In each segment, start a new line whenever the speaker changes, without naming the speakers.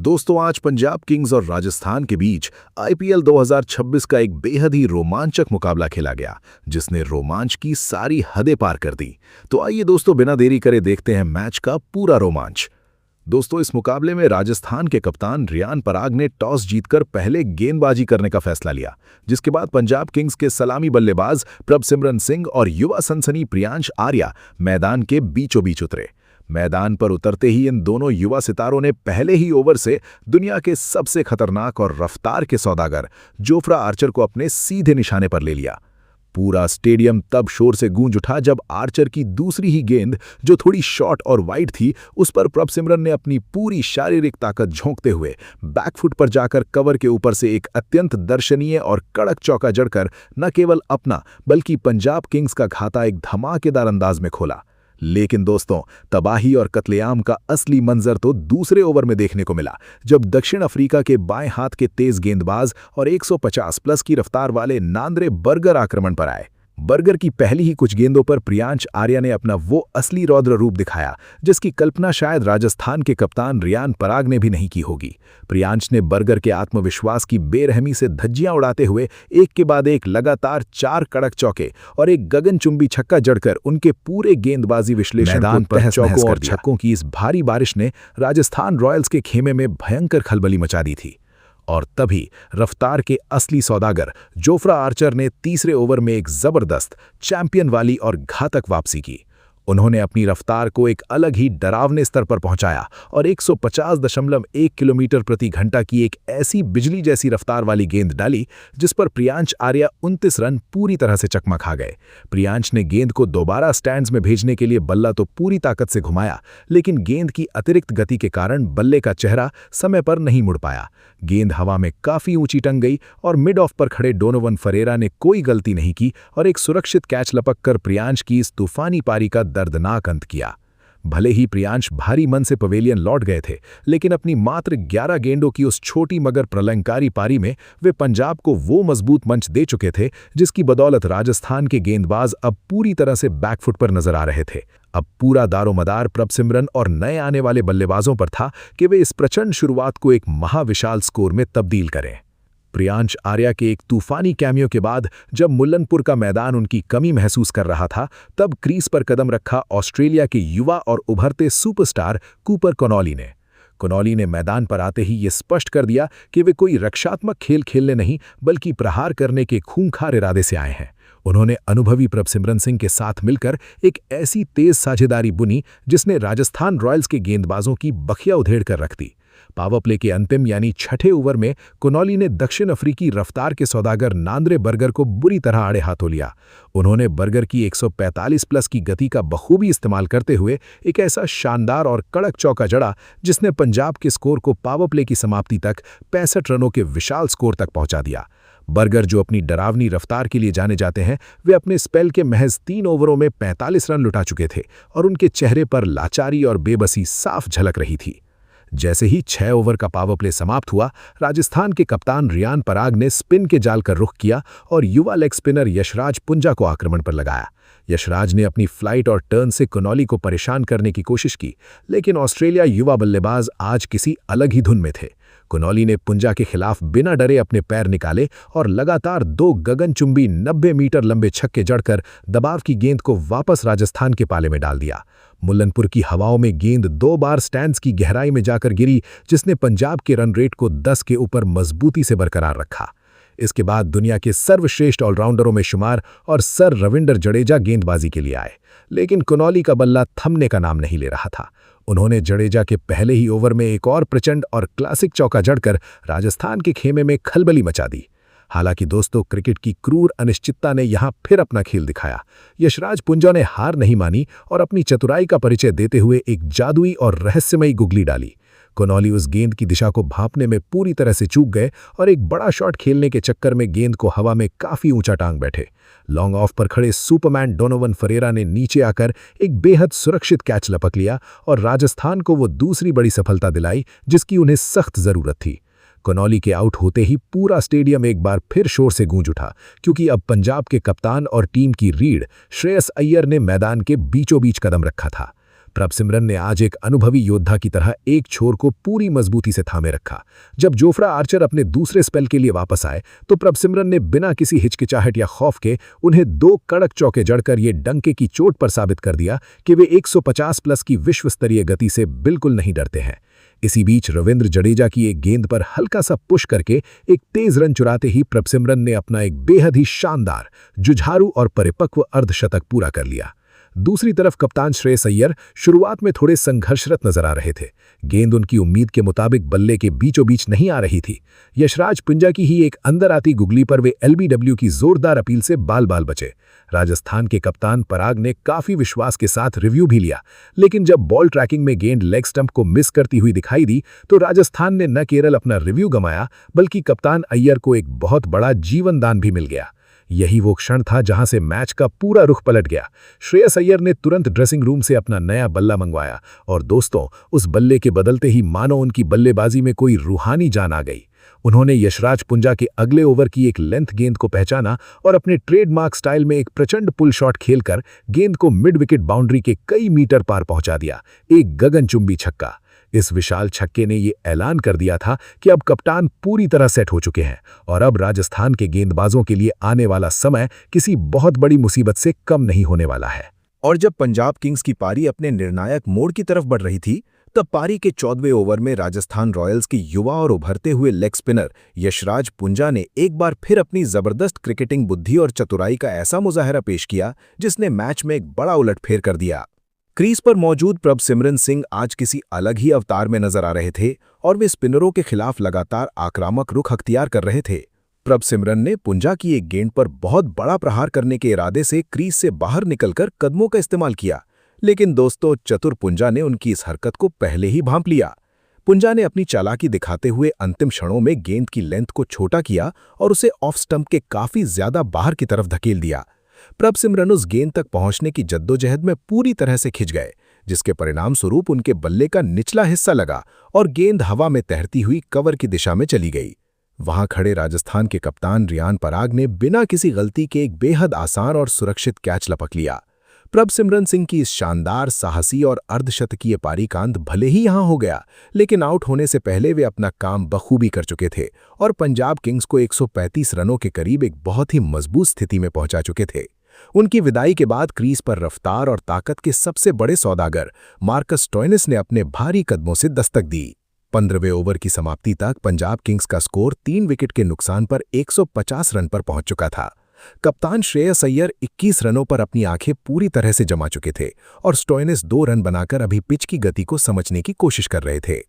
दोस्तों आज पंजाब किंग्स और राजस्थान के बीच आईपीएल 2026 का एक बेहद ही रोमांचक मुकाबला खेला गया जिसने रोमांच की सारी हदें पार कर दी। तो आइए दोस्तों बिना देरी करे देखते हैं मैच का पूरा रोमांच। दोस्तों इस मुकाबले में राजस्थान के कप्तान रियान पराग ने टॉस जीतकर पहले गेंदबाजी करने का फैसला लिया, जिसके बाद पंजाब किंग्स के सलामी बल्लेबाज प्रभसिमरन सिंह और युवा सनसनी प्रियांश आर्या मैदान के बीचों बीच उतरे। मैदान पर उतरते ही इन दोनों युवा सितारों ने पहले ही ओवर से दुनिया के सबसे खतरनाक और रफ्तार के सौदागर जोफ्रा आर्चर को अपने सीधे निशाने पर ले लिया। पूरा स्टेडियम तब शोर से गूंज उठा जब आर्चर की दूसरी ही गेंद, जो थोड़ी शॉर्ट और वाइड थी, उस पर प्रभसिमरन ने अपनी पूरी शारीरिक ताकत झोंकते हुए बैकफुट पर जाकर कवर के ऊपर से एक अत्यंत दर्शनीय और कड़क चौका जड़कर न केवल अपना बल्कि पंजाब किंग्स का खाता एक धमाकेदार अंदाज में खोला। लेकिन दोस्तों तबाही और कत्लेआम का असली मंजर तो दूसरे ओवर में देखने को मिला, जब दक्षिण अफ्रीका के बाएं हाथ के तेज गेंदबाज और 150 प्लस की रफ्तार वाले नांद्रे बर्गर आक्रमण पर आए। बर्गर की पहली ही कुछ गेंदों पर प्रियांश आर्या ने अपना वो असली रौद्र रूप दिखाया जिसकी कल्पना शायद राजस्थान के कप्तान रियान पराग ने भी नहीं की होगी। प्रियांश ने बर्गर के आत्मविश्वास की बेरहमी से धज्जियां उड़ाते हुए एक के बाद एक लगातार 4 कड़क चौके और एक गगनचुंबी छक्का जड़कर उनके पूरे गेंदबाजी विश्लेषण मैदान पर चौकों और छक्कों की इस भारी बारिश ने राजस्थान रॉयल्स के खेमे में भयंकर खलबली मचा दी थी। और तभी रफ्तार के असली सौदागर जोफ्रा आर्चर ने तीसरे ओवर में एक जबरदस्त चैंपियन वाली और घातक वापसी की। उन्होंने अपनी रफ्तार को एक अलग ही डरावने स्तर पर पहुंचाया और 150.1 किलोमीटर प्रति घंटा की एक ऐसी बिजली जैसी रफ्तार वाली गेंद डाली जिस पर प्रियांश आर्या 29 रन पूरी तरह से चकमा खा गए। प्रियांश ने गेंद को दोबारा स्टैंड्स में भेजने के लिए बल्ला तो पूरी ताकत से घुमाया, लेकिन गेंद की अतिरिक्त गति के कारण बल्ले का चेहरा समय पर नहीं मुड़ पाया। गेंद हवा में काफी ऊंची टंग गई और मिड ऑफ पर खड़े डोनोवन फरेरा ने कोई गलती नहीं की और एक सुरक्षित कैच लपक कर प्रियांश की इस तूफानी पारी का दर्दनाक अंत किया। भले ही प्रियांश भारी मन से पवेलियन लौट गए थे, लेकिन अपनी मात्र 11 गेंदों की उस छोटी मगर प्रलंकारी पारी में वे पंजाब को वो मजबूत मंच दे चुके थे जिसकी बदौलत राजस्थान के गेंदबाज अब पूरी तरह से बैकफुट पर नजर आ रहे थे। अब पूरा दारोमदार प्रभसिमरन और नए आने वाले बल्लेबाजों पर था कि वे इस प्रचंड शुरुआत को एक महाविशाल स्कोर में तब्दील करें। प्रियांश आर्या के एक तूफानी कैमियो के बाद जब मुल्लनपुर का मैदान उनकी कमी महसूस कर रहा था, तब क्रीज पर कदम रखा ऑस्ट्रेलिया के युवा और उभरते सुपरस्टार कूपर कनॉली ने। कनॉली ने मैदान पर आते ही ये स्पष्ट कर दिया कि वे कोई रक्षात्मक खेल खेलने नहीं बल्कि प्रहार करने के खूंखार इरादे से आए हैं। उन्होंने अनुभवी प्रभसिमरन सिंह के साथ मिलकर एक ऐसी तेज साझेदारी बुनी जिसने राजस्थान रॉयल्स के गेंदबाजों की बखिया उधेड़ कर रख दी। पावर प्ले के अंतिम यानी छठे ओवर में कनॉली ने दक्षिण अफ्रीकी रफ्तार के सौदागर नांद्रे बर्गर को बुरी तरह आड़े हाथों लिया। उन्होंने बर्गर की 145 प्लस की गति का बखूबी इस्तेमाल करते हुए एक ऐसा शानदार और कड़क चौका जड़ा जिसने पंजाब के स्कोर को पावर प्ले की समाप्ति तक 65 रनों के विशाल स्कोर तक पहुंचा दिया। बर्गर, जो अपनी डरावनी रफ्तार के लिए जाने जाते हैं, वे अपने स्पेल के महज 3 ओवरों में 45 रन लुटा चुके थे और उनके चेहरे पर लाचारी और बेबसी साफ झलक रही थी। जैसे ही 6 ओवर का पावर प्ले समाप्त हुआ, राजस्थान के कप्तान रियान पराग ने स्पिन के जाल का रुख किया और युवा लेग स्पिनर यशराज पुंजा को आक्रमण पर लगाया। यशराज ने अपनी फ्लाइट और टर्न से कनॉली को परेशान करने की कोशिश की, लेकिन ऑस्ट्रेलिया युवा बल्लेबाज आज किसी अलग ही धुन में थे। कनॉली ने पुंजा के खिलाफ बिना डरे अपने पैर निकाले और लगातार 2 गगनचुंबी 90 मीटर लंबे छक्के जड़कर दबाव की गेंद को वापस राजस्थान के पाले में डाल दिया। मुल्लनपुर की हवाओं में गेंद 2 बार स्टैंड्स की गहराई में जाकर गिरी, जिसने पंजाब के रन रेट को 10 के ऊपर मजबूती से बरकरार रखा। इसके बाद दुनिया के सर्वश्रेष्ठ ऑलराउंडरों में शुमार और सर रविंदर जडेजा गेंदबाजी के लिए आए, लेकिन कनॉली का बल्ला थमने का नाम नहीं ले रहा था। उन्होंने जडेजा के पहले ही ओवर में एक और प्रचंड और क्लासिक चौका जड़कर राजस्थान के खेमे में खलबली मचा दी। हालांकि दोस्तों, क्रिकेट की क्रूर अनिश्चितता ने यहां फिर अपना खेल दिखाया। यशराज पुंजा ने हार नहीं मानी और अपनी चतुराई का परिचय देते हुए एक जादुई और रहस्यमयी गुगली डाली। कनॉली उस गेंद की दिशा को भांपने में पूरी तरह से चूक गए और एक बड़ा शॉट खेलने के चक्कर में गेंद को हवा में काफी ऊंचा टांग बैठे। लॉन्ग ऑफ पर खड़े सुपरमैन डोनोवन फरेरा ने नीचे आकर एक बेहद सुरक्षित कैच लपक लिया और राजस्थान को वो दूसरी बड़ी सफलता दिलाई जिसकी उन्हें सख्त जरूरत थी। कनॉली के आउट होते ही पूरा स्टेडियम एक बार फिर शोर से गूंज उठा, क्योंकि अब पंजाब के कप्तान और टीम की रीढ़ श्रेयस अय्यर ने मैदान के बीचों बीच कदम रखा था। प्रभसिमरन ने आज एक अनुभवी योद्धा की तरह एक छोर को पूरी मजबूती से थामे रखा। जब जोफ्रा आर्चर अपने दूसरे स्पेल के लिए वापस आए तो प्रभसिमरन ने बिना किसी हिचकिचाहट या खौफ के उन्हें 2 कड़क चौके जड़कर ये डंके की चोट पर साबित कर दिया कि वे 150 प्लस की विश्व स्तरीय गति से बिल्कुल नहीं डरते हैं। इसी बीच रविंद्र जडेजा की एक गेंद पर हल्का सा पुश करके एक तेज रन चुराते ही प्रभसिमरन ने अपना एक बेहद ही शानदार, जुझारू और परिपक्व अर्धशतक पूरा कर लिया। दूसरी तरफ कप्तान श्रेयस अय्यर शुरुआत में थोड़े संघर्षरत नजर आ रहे थे। गेंद उनकी उम्मीद के मुताबिक बल्ले के बीचों बीच नहीं आ रही थी। यशराज पुंजा की ही एक अंदर आती गुगली पर वे एलबीडब्ल्यू की जोरदार अपील से बाल बाल बचे। राजस्थान के कप्तान पराग ने काफी विश्वास के साथ रिव्यू भी लिया, लेकिन जब बॉल ट्रैकिंग में गेंद लेग स्टंप को मिस करती हुई दिखाई दी तो राजस्थान ने न केवल अपना रिव्यू गंवाया बल्कि कप्तान अय्यर को एक बहुत बड़ा जीवन दान भी मिल गया। यही वो क्षण था जहां से मैच का पूरा रुख पलट गया। श्रेयस अय्यर ने तुरंत ड्रेसिंग रूम से अपना नया बल्ला मंगवाया और दोस्तों, उस बल्ले के बदलते ही मानो उनकी बल्लेबाजी में कोई रूहानी जान आ गई। उन्होंने यशराज पुंजा के अगले ओवर की एक लेंथ गेंद को पहचाना और अपने ट्रेडमार्क स्टाइल में एक प्रचंड पुल शॉट खेलकर गेंद को मिड विकेट बाउंड्री के कई मीटर पार पहुंचा दिया। एक गगनचुंबी छक्का। इस विशाल छक्के ने ये ऐलान कर दिया था कि अब कप्तान पूरी तरह सेट हो चुके हैं और अब राजस्थान के गेंदबाजों के लिए आने वाला समय किसी बहुत बड़ी मुसीबत से कम नहीं होने वाला है।
और जब पंजाब किंग्स की पारी अपने निर्णायक मोड़ की तरफ बढ़ रही थी, तब पारी के 14वें ओवर में राजस्थान रॉयल्स के युवा और उभरते हुए लेग स्पिनर यशराज पुंजा ने एक बार फिर अपनी जबरदस्त क्रिकेटिंग बुद्धि और चतुराई का ऐसा मुजाहरा पेश किया जिसने मैच में एक बड़ा उलटफेर कर दिया। क्रीज पर मौजूद प्रभसिमरन सिंह आज किसी अलग ही अवतार में नजर आ रहे थे और वे स्पिनरों के खिलाफ लगातार आक्रामक रुख अख्तियार कर रहे थे। प्रभसिमरन ने पुंजा की एक गेंद पर बहुत बड़ा प्रहार करने के इरादे से क्रीज से बाहर निकलकर कदमों का इस्तेमाल किया, लेकिन दोस्तों, चतुर पुंजा ने उनकी इस हरकत को पहले ही भांप लिया। पुंजा ने अपनी चालाकी दिखाते हुए अंतिम क्षणों में गेंद की लेंथ को छोटा किया और उसे ऑफ स्टंप के काफी ज्यादा बाहर की तरफ धकेल दिया। प्रभसिमरन उस गेंद तक पहुंचने की जद्दोजहद में पूरी तरह से खिंच गए, जिसके परिणाम स्वरूप उनके बल्ले का निचला हिस्सा लगा और गेंद हवा में तैरती हुई कवर की दिशा में चली गई। वहां खड़े राजस्थान के कप्तान रियान पराग ने बिना किसी गलती के एक बेहद आसान और सुरक्षित कैच लपक लिया। प्रभसिमरन सिंह की इस शानदार, साहसी और अर्धशतकीय पारी का अंत भले ही यहां हो गया, लेकिन आउट होने से पहले वे अपना काम बखूबी कर चुके थे और पंजाब किंग्स को 135 रनों के करीब एक बहुत ही मजबूत स्थिति में पहुंचा चुके थे। उनकी विदाई के बाद क्रीज पर रफ्तार और ताकत के सबसे बड़े सौदागर मार्कस स्टोइनिस ने अपने भारी कदमों से दस्तक दी। 15वें ओवर की समाप्ति तक पंजाब किंग्स का स्कोर 3 विकेट के नुकसान पर 150 रन पर पहुंच चुका था। कप्तान श्रेयस अय्यर 21 रनों पर अपनी आंखें पूरी तरह से जमा चुके थे और स्टोइनिस 2 रन बनाकर अभी पिच की गति को समझने की कोशिश कर रहे थे।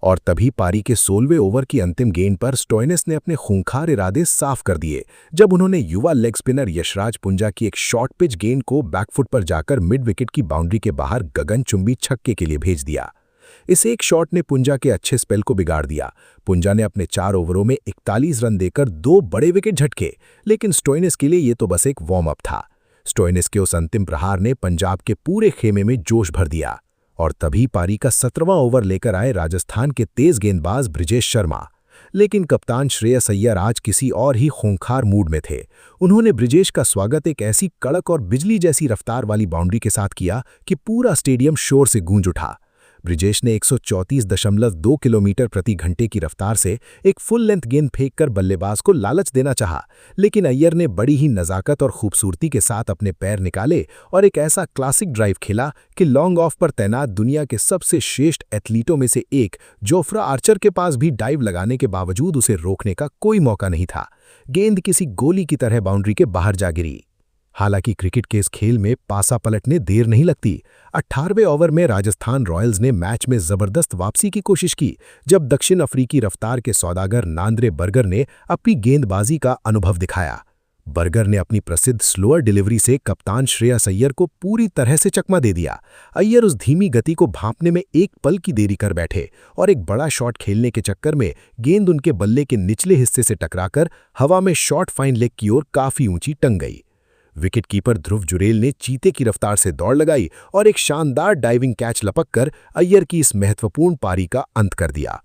और तभी पारी के 16वें ओवर की अंतिम गेंद पर स्टोइनिस ने अपने खूंखार इरादे साफ कर दिए जब उन्होंने युवा लेग स्पिनर यशराज पुंजा की एक शॉर्ट पिच गेंद को बैकफुट पर जाकर मिड विकेट की बाउंड्री के बाहर गगनचुंबी छक्के के लिए भेज दिया। इस एक शॉट ने पुंजा के अच्छे स्पेल को बिगाड़ दिया। पुंजा ने अपने 4 ओवरों में 41 रन देकर 2 बड़े विकेट झटके, लेकिन स्टोइनिस के लिए ये तो बस एक वार्म अप था। स्टोइनिस के उस अंतिम प्रहार ने पंजाब के पूरे खेमे में जोश भर दिया और तभी पारी का 17वां ओवर लेकर आए राजस्थान के तेज गेंदबाज ब्रिजेश शर्मा। लेकिन कप्तान श्रेयस अय्यर आज किसी और ही खूंखार मूड में थे। उन्होंने ब्रिजेश का स्वागत एक ऐसी कड़क और बिजली जैसी रफ्तार वाली बाउंड्री के साथ किया कि पूरा स्टेडियम शोर से गूंज उठा। ब्रिजेश ने 134.2 किलोमीटर प्रति घंटे की रफ्तार से एक फुल लेंथ गेंद फेंककर बल्लेबाज को लालच देना चाहा, लेकिन अय्यर ने बड़ी ही नज़ाकत और खूबसूरती के साथ अपने पैर निकाले और एक ऐसा क्लासिक ड्राइव खेला कि लॉन्ग ऑफ पर तैनात दुनिया के सबसे श्रेष्ठ एथलीटों में से एक जोफ्रा आर्चर के पास भी डाइव लगाने के बावजूद उसे रोकने का कोई मौका नहीं था। गेंद किसी गोली की तरह बाउंड्री के बाहर जा गिरी। हालांकि क्रिकेट के इस खेल में पासा पलटने देर नहीं लगती। 18वें ओवर में राजस्थान रॉयल्स ने मैच में जबरदस्त वापसी की कोशिश की जब दक्षिण अफ्रीकी रफ्तार के सौदागर नांद्रे बर्गर ने अपनी गेंदबाजी का अनुभव दिखाया। बर्गर ने अपनी प्रसिद्ध स्लोअर डिलीवरी से कप्तान श्रेयस अय्यर को पूरी तरह से चकमा दे दिया। अय्यर उस धीमी गति को भांपने में एक पल की देरी कर बैठे और एक बड़ा शॉट खेलने के चक्कर में गेंद उनके बल्ले के निचले हिस्से से टकराकर हवा में शॉर्ट फाइन लेग की ओर काफी ऊंची टंग गई। विकेटकीपर ध्रुव जुरेल ने चीते की रफ्तार से दौड़ लगाई और एक शानदार डाइविंग कैच लपककर अय्यर की इस महत्वपूर्ण पारी का अंत कर दिया।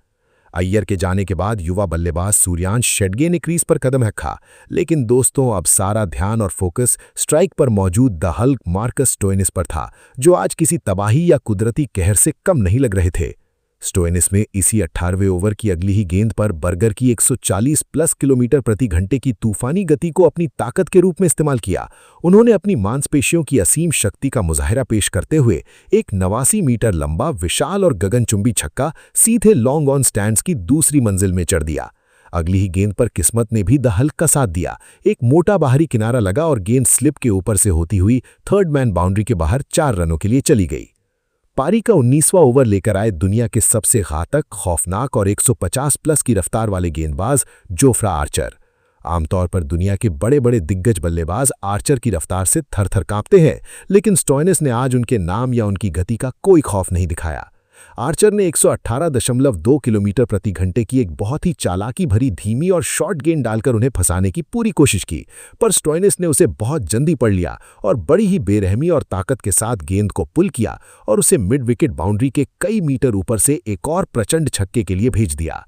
अय्यर के जाने के बाद युवा बल्लेबाज सूर्यांश शेडगे ने क्रीज पर कदम रखा, लेकिन दोस्तों अब सारा ध्यान और फोकस स्ट्राइक पर मौजूद द हल्क मार्कस स्टोइनिस पर था, जो आज किसी तबाही या कुदरती कहर से कम नहीं लग रहे थे। स्टोइनिस में इसी 18वें ओवर की अगली ही गेंद पर बर्गर की 140 प्लस किलोमीटर प्रति घंटे की तूफानी गति को अपनी ताकत के रूप में इस्तेमाल किया। उन्होंने अपनी मांसपेशियों की असीम शक्ति का मुजाहिरा पेश करते हुए एक 89 मीटर लंबा विशाल और गगनचुंबी छक्का सीधे लॉन्ग ऑन स्टैंड्स की दूसरी मंजिल में चढ़ दिया। अगली ही गेंद पर किस्मत ने भी द हल्क का साथ दिया। एक मोटा बाहरी किनारा लगा और गेंद स्लिप के ऊपर से होती हुई थर्ड मैन बाउंड्री के बाहर 4 रनों के लिए चली गई। पारी का 19वां ओवर लेकर आए दुनिया के सबसे घातक, खौफनाक और 150 प्लस की रफ्तार वाले गेंदबाज जोफ्रा आर्चर। आमतौर पर दुनिया के बड़े बड़े दिग्गज बल्लेबाज आर्चर की रफ्तार से थर-थर कांपते हैं, लेकिन स्टोइनिस ने आज उनके नाम या उनकी गति का कोई खौफ नहीं दिखाया। आर्चर ने 118.2 किलोमीटर प्रति घंटे की एक बहुत ही चालाकी भरी धीमी और शॉर्ट गेंद डालकर उन्हें फंसाने की पूरी कोशिश की, पर स्टोइनिस ने उसे बहुत जल्दी पढ़ लिया और बड़ी ही बेरहमी और ताकत के साथ गेंद को पुल किया और उसे मिड विकेट बाउंड्री के कई मीटर ऊपर से एक और प्रचंड छक्के के लिए भेज दिया।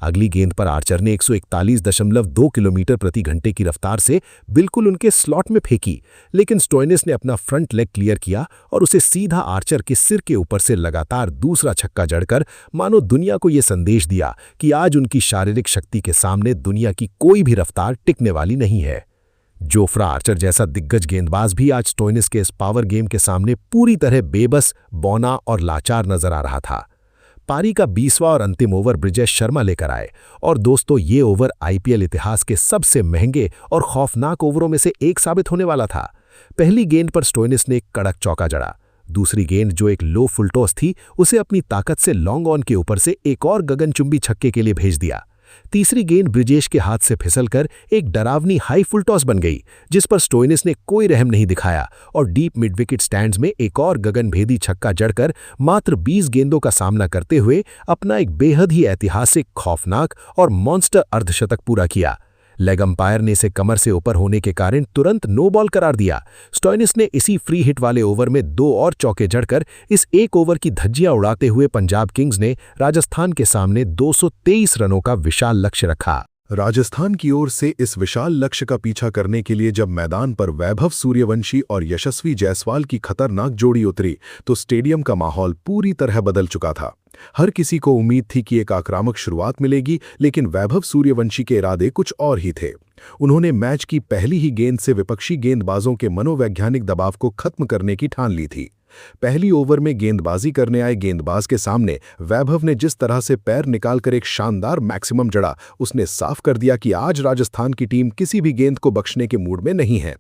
अगली गेंद पर आर्चर ने 141.2 किलोमीटर प्रति घंटे की रफ्तार से बिल्कुल उनके स्लॉट में फेंकी, लेकिन स्टोइनिस ने अपना फ्रंट लेग क्लियर किया और उसे सीधा आर्चर के सिर के ऊपर से लगातार दूसरा छक्का जड़कर मानो दुनिया को यह संदेश दिया कि आज उनकी शारीरिक शक्ति के सामने दुनिया की कोई भी रफ्तार टिकने वाली नहीं है। जोफ्रा आर्चर जैसा दिग्गज गेंदबाज भी आज स्टोइनिस के इस पावर गेम के सामने पूरी तरह बेबस, बौना और लाचार नजर आ रहा था। पारी का 20वां और अंतिम ओवर ब्रिजेश शर्मा लेकर आए और दोस्तों ये ओवर आईपीएल इतिहास के सबसे महंगे और खौफनाक ओवरों में से एक साबित होने वाला था। पहली गेंद पर स्टोइनिस ने एक कड़क चौका जड़ा। दूसरी गेंद जो एक लो फुल टॉस थी, उसे अपनी ताकत से लॉन्ग ऑन के ऊपर से एक और गगनचुंबी छक्के के लिए भेज दिया। तीसरी गेंद ब्रिजेश के हाथ से फिसलकर एक डरावनी हाई फुल टॉस बन गई, जिस पर स्टोइनिस ने कोई रहम नहीं दिखाया और डीप मिड विकेट स्टैंड्स में एक और गगनभेदी छक्का जड़कर मात्र 20 गेंदों का सामना करते हुए अपना एक बेहद ही ऐतिहासिक, खौफनाक और मॉन्स्टर अर्धशतक पूरा किया। लेग अंपायर ने इसे कमर से ऊपर होने के कारण तुरंत नो बॉल करार दिया। स्टोइनिस ने इसी फ्री हिट वाले ओवर में 2 और चौके जड़कर इस एक ओवर की धज्जियां उड़ाते हुए पंजाब किंग्स ने राजस्थान के सामने 223 रनों का विशाल लक्ष्य रखा।
राजस्थान की ओर से इस विशाल लक्ष्य का पीछा करने के लिए जब मैदान पर वैभव सूर्यवंशी और यशस्वी जायसवाल की खतरनाक जोड़ी उतरी, तो स्टेडियम का माहौल पूरी तरह बदल चुका था। हर किसी को उम्मीद थी कि एक आक्रामक शुरुआत मिलेगी, लेकिन वैभव सूर्यवंशी के इरादे कुछ और ही थे। उन्होंने मैच की पहली ही गेंद से विपक्षी गेंदबाजों के मनोवैज्ञानिक दबाव को खत्म करने की ठान ली थी। पहली ओवर में गेंदबाजी करने आए गेंदबाज के सामने वैभव ने जिस तरह से पैर निकालकर एक शानदार मैक्सिमम जड़ा, उसने साफ कर दिया कि आज राजस्थान की टीम किसी भी गेंद को बख्शने के मूड में नहीं है।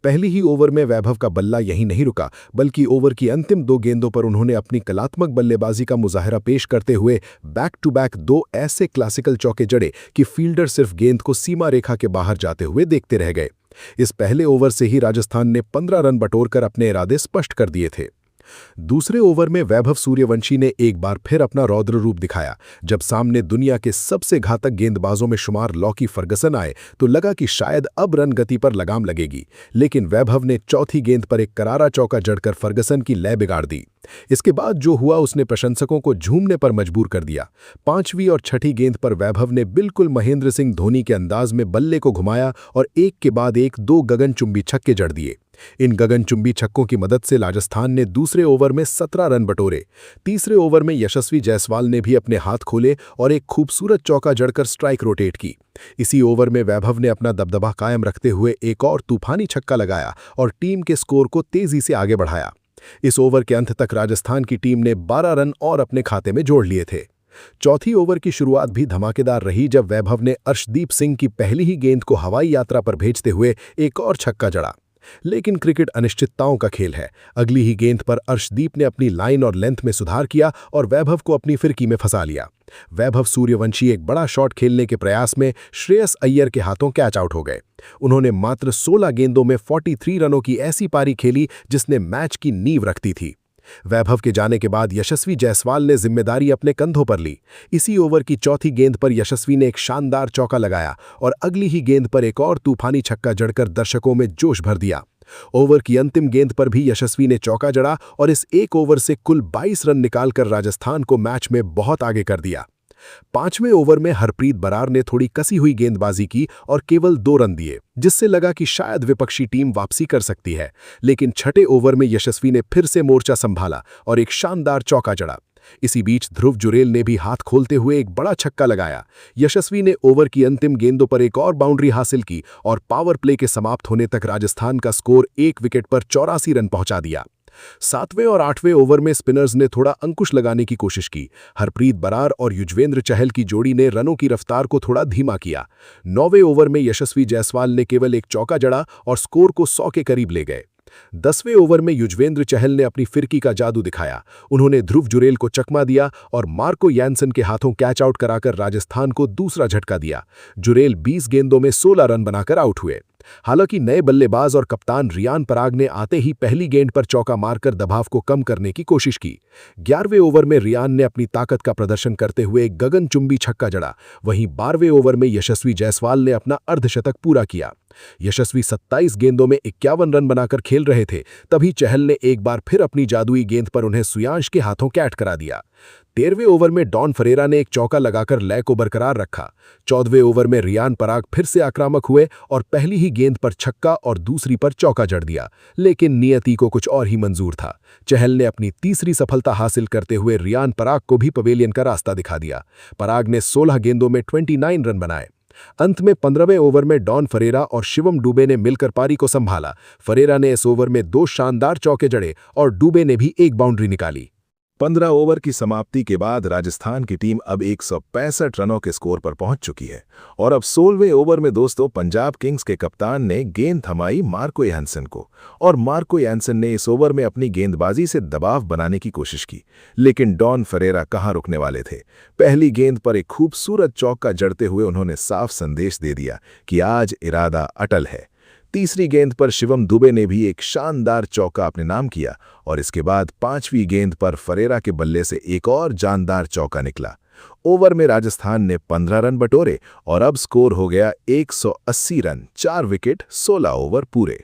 पहली ही ओवर में वैभव का बल्ला यहीं नहीं रुका, बल्कि ओवर की अंतिम 2 गेंदों पर उन्होंने अपनी कलात्मक बल्लेबाजी का मुजाहिरा पेश करते हुए बैक टू बैक 2 ऐसे क्लासिकल चौके जड़े कि फील्डर सिर्फ गेंद को सीमा रेखा के बाहर जाते हुए देखते रह गए। इस पहले ओवर से ही राजस्थान ने 15 रन बटोरकर अपने इरादे स्पष्ट कर दिए थे। दूसरे ओवर में वैभव सूर्यवंशी ने एक बार फिर अपना रौद्र रूप दिखाया। जब सामने दुनिया के सबसे घातक गेंदबाजों में शुमार लॉकी फर्गसन आए, तो लगा कि शायद अब रन गति पर लगाम लगेगी, लेकिन वैभव ने चौथी गेंद पर एक करारा चौका जड़कर फर्गसन की लय बिगाड़ दी। इसके बाद जो हुआ उसने प्रशंसकों को झूमने पर मजबूर कर दिया। 5वीं और 6ठी गेंद पर वैभव ने बिल्कुल महेंद्र सिंह धोनी के अंदाज में बल्ले को घुमाया और एक के बाद एक 2 गगनचुंबी छक्के जड़ दिए। इन गगनचुंबी छक्कों की मदद से राजस्थान ने दूसरे ओवर में 17 रन बटोरे। तीसरे ओवर में यशस्वी जायसवाल ने भी अपने हाथ खोले और एक खूबसूरत चौका जड़कर स्ट्राइक रोटेट की। इसी ओवर में वैभव ने अपना दबदबा कायम रखते हुए एक और तूफानी छक्का लगाया और टीम के स्कोर को तेजी से आगे बढ़ाया। इस ओवर के अंत तक राजस्थान की टीम ने 12 रन और अपने खाते में जोड़ लिए थे। चौथी ओवर की शुरुआत भी धमाकेदार रही, जब वैभव ने अर्शदीप सिंह की पहली ही गेंद को हवाई यात्रा पर भेजते हुए एक और छक्का जड़ा। लेकिन क्रिकेट अनिश्चितताओं का खेल है। अगली ही गेंद पर अर्शदीप ने अपनी लाइन और लेंथ में सुधार किया और वैभव को अपनी फिरकी में फंसा लिया। वैभव सूर्यवंशी एक बड़ा शॉट खेलने के प्रयास में श्रेयस अय्यर के हाथों कैच आउट हो गए। उन्होंने मात्र 16 गेंदों में 43 रनों की ऐसी पारी खेली जिसने मैच की नींव रखती थी। वैभव के जाने के बाद यशस्वी जायसवाल ने जिम्मेदारी अपने कंधों पर ली। इसी ओवर की चौथी गेंद पर यशस्वी ने एक शानदार चौका लगाया और अगली ही गेंद पर एक और तूफानी छक्का जड़कर दर्शकों में जोश भर दिया। ओवर की अंतिम गेंद पर भी यशस्वी ने चौका जड़ा और इस एक ओवर से कुल 22 रन निकालकर राजस्थान को मैच में बहुत आगे कर दिया।
5वें ओवर में हरप्रीत बरार ने थोड़ी कसी हुई गेंदबाजी की और केवल 2 रन दिए, जिससे लगा कि शायद विपक्षी टीम वापसी कर सकती है। लेकिन 6ठे ओवर में यशस्वी ने फिर से मोर्चा संभाला और एक शानदार चौका जड़ा। इसी बीच ध्रुव जुरेल ने भी हाथ खोलते हुए एक बड़ा छक्का लगाया। यशस्वी ने ओवर की अंतिम गेंदों पर एक और बाउंड्री हासिल की और पावर प्ले के समाप्त होने तक राजस्थान का स्कोर 1 विकेट पर 84 रन पहुंचा दिया। 7वें और 8वें ओवर में स्पिनर्स ने थोड़ा अंकुश लगाने की कोशिश की। हरप्रीत बरार और युजवेंद्र चहल की जोड़ी ने रनों की रफ्तार को थोड़ा धीमा किया। 9वें ओवर में यशस्वी जायसवाल ने केवल एक चौका जड़ा और स्कोर को 100 के करीब ले गए। 10वें ओवर में युजवेंद्र चहल ने अपनी फिरकी का जादू दिखाया। उन्होंने ध्रुव जुरेल को चकमा दिया और मार्को यानसन के हाथों कैच आउट कराकर राजस्थान को दूसरा झटका दिया। जुरेल 20 गेंदों में 16 रन बनाकर आउट हुए। हालांकि नए बल्लेबाज और कप्तान रियान पराग ने आते ही पहली गेंद पर चौका मारकर दबाव को कम करने की कोशिश की। 11वें ओवर में रियान ने अपनी ताकत का प्रदर्शन करते हुए एक गगनचुंबी छक्का जड़ा। वहीं 12वें ओवर में यशस्वी जायसवाल ने अपना अर्धशतक पूरा किया। यशस्वी 27 गेंदों में 51 रन बनाकर खेल रहे थे, तभी चहल ने एक बार फिर अपनी जादुई गेंद पर उन्हें सुयांश के हाथों कैट करा दिया। 13वें ओवर में डॉन फरेरा ने एक चौका लगाकर लय को बरकरार रखा। 14वें ओवर में रियान पराग फिर से आक्रामक हुए और पहली ही गेंद पर छक्का और दूसरी पर चौका जड़ दिया, लेकिन नियति को कुछ और ही मंजूर था। चहल ने अपनी तीसरी सफलता हासिल करते हुए रियान पराग को भी पवेलियन का रास्ता दिखा दिया। पराग ने 16 गेंदों में 29 रन बनाए। अंत में 15वें ओवर में डॉन फरेरा और शिवम डुबे ने मिलकर पारी को संभाला। फरेरा ने इस ओवर में 2 शानदार चौके जड़े और डुबे ने भी एक बाउंड्री निकाली।
15 ओवर की समाप्ति के बाद राजस्थान की टीम अब 165 रनों के स्कोर पर पहुंच चुकी है और अब 16वें ओवर में दोस्तों पंजाब किंग्स के कप्तान ने गेंद थमाई मार्को यानसन को और मार्को यानसन ने इस ओवर में अपनी गेंदबाजी से दबाव बनाने की कोशिश की, लेकिन डॉन फरेरा कहां रुकने वाले थे। पहली गेंद पर एक खूबसूरत चौका जड़ते हुए उन्होंने साफ संदेश दे दिया कि आज इरादा अटल है। तीसरी गेंद पर शिवम दुबे ने भी एक शानदार चौका अपने नाम किया और इसके बाद 5वीं गेंद पर फरेरा के बल्ले से एक और जानदार चौका निकला। ओवर में राजस्थान ने 15 रन बटोरे और अब स्कोर हो गया 180 रन, 4 विकेट, 16 ओवर पूरे।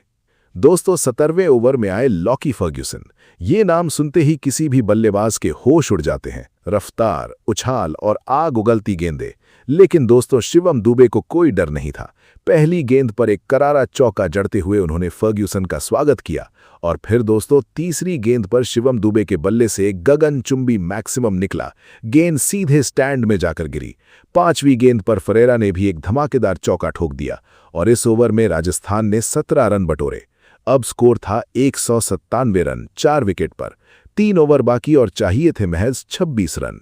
दोस्तों 17वें ओवर में आए लॉकी फर्ग्यूसन। ये नाम सुनते ही किसी भी बल्लेबाज के होश उड़ जाते हैं। रफ्तार, उछाल और आग उगलती गेंदें। लेकिन दोस्तों शिवम दुबे को कोई डर नहीं था। पहली गेंद पर एक करारा चौका जड़ते हुए उन्होंने फर्ग्यूसन का स्वागत किया और फिर दोस्तों तीसरी गेंद पर शिवम दुबे के बल्ले से एक गगनचुंबी मैक्सिमम निकला। गेंद सीधे स्टैंड में जाकर गिरी। 5वीं गेंद पर फरेरा ने भी एक धमाकेदार चौका ठोक दिया और इस ओवर में राजस्थान ने 17 रन बटोरे। अब स्कोर था 197 रन, 4 विकेट पर। 3 ओवर बाकी और चाहिए थे महज 26 रन।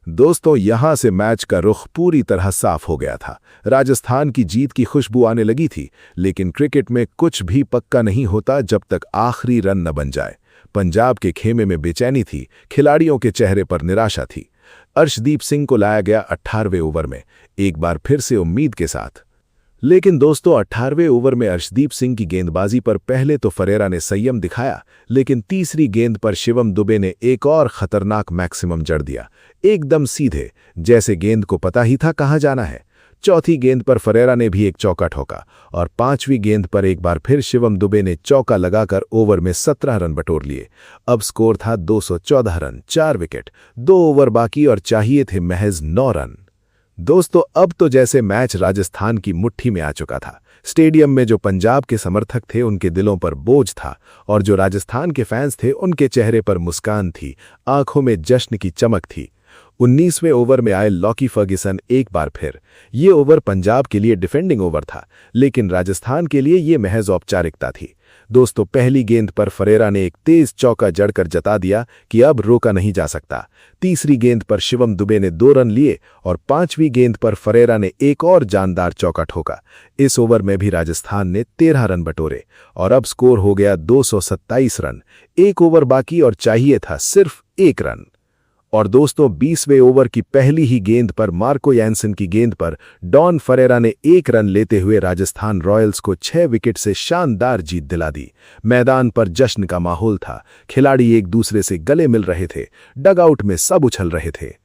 दोस्तों यहां से मैच का रुख पूरी तरह साफ हो गया था। राजस्थान की जीत की खुशबू आने लगी थी, लेकिन क्रिकेट में कुछ भी पक्का नहीं होता जब तक आखिरी रन न बन जाए। पंजाब के खेमे में बेचैनी थी, खिलाड़ियों के चेहरे पर निराशा थी। अर्शदीप सिंह को लाया गया 18वें ओवर में, एक बार फिर से उम्मीद के साथ। लेकिन दोस्तों 18वें ओवर में अर्शदीप सिंह की गेंदबाजी पर पहले तो फरेरा ने संयम दिखाया, लेकिन तीसरी गेंद पर शिवम दुबे ने एक और खतरनाक मैक्सिमम जड़ दिया, एकदम सीधे, जैसे गेंद को पता ही था कहां जाना है। चौथी गेंद पर फरेरा ने भी एक चौका ठोका और 5वीं गेंद पर एक बार फिर शिवम दुबे ने चौका लगाकर ओवर में 17 रन बटोर लिए। अब स्कोर था 214 रन, 4 विकेट, 2 ओवर बाकी और चाहिए थे महज 9 रन। दोस्तों अब तो जैसे मैच राजस्थान की मुट्ठी में आ चुका था। स्टेडियम में जो पंजाब के समर्थक थे उनके दिलों पर बोझ था और जो राजस्थान के फैंस थे उनके चेहरे पर मुस्कान थी, आंखों में जश्न की चमक थी। 19वें ओवर में आए लॉकी फर्ग्यूसन एक बार फिर। ये ओवर पंजाब के लिए डिफेंडिंग ओवर था, लेकिन राजस्थान के लिए ये महज औपचारिकता थी। दोस्तों पहली गेंद पर फरेरा ने एक तेज चौका जड़कर जता दिया कि अब रोका नहीं जा सकता। तीसरी गेंद पर शिवम दुबे ने 2 रन लिए और 5वीं गेंद पर फरेरा ने एक और जानदार चौका ठोका। इस ओवर में भी राजस्थान ने 13 रन बटोरे और अब स्कोर हो गया 227 रन। 1 ओवर बाकी और चाहिए था सिर्फ 1 रन। और दोस्तों 20वें ओवर की पहली ही गेंद पर मार्को यानसन की गेंद पर डॉन फरेरा ने 1 रन लेते हुए राजस्थान रॉयल्स को 6 विकेट से शानदार जीत दिला दी। मैदान पर जश्न का माहौल था, खिलाड़ी एक दूसरे से गले मिल रहे थे, डगआउट में सब उछल रहे थे।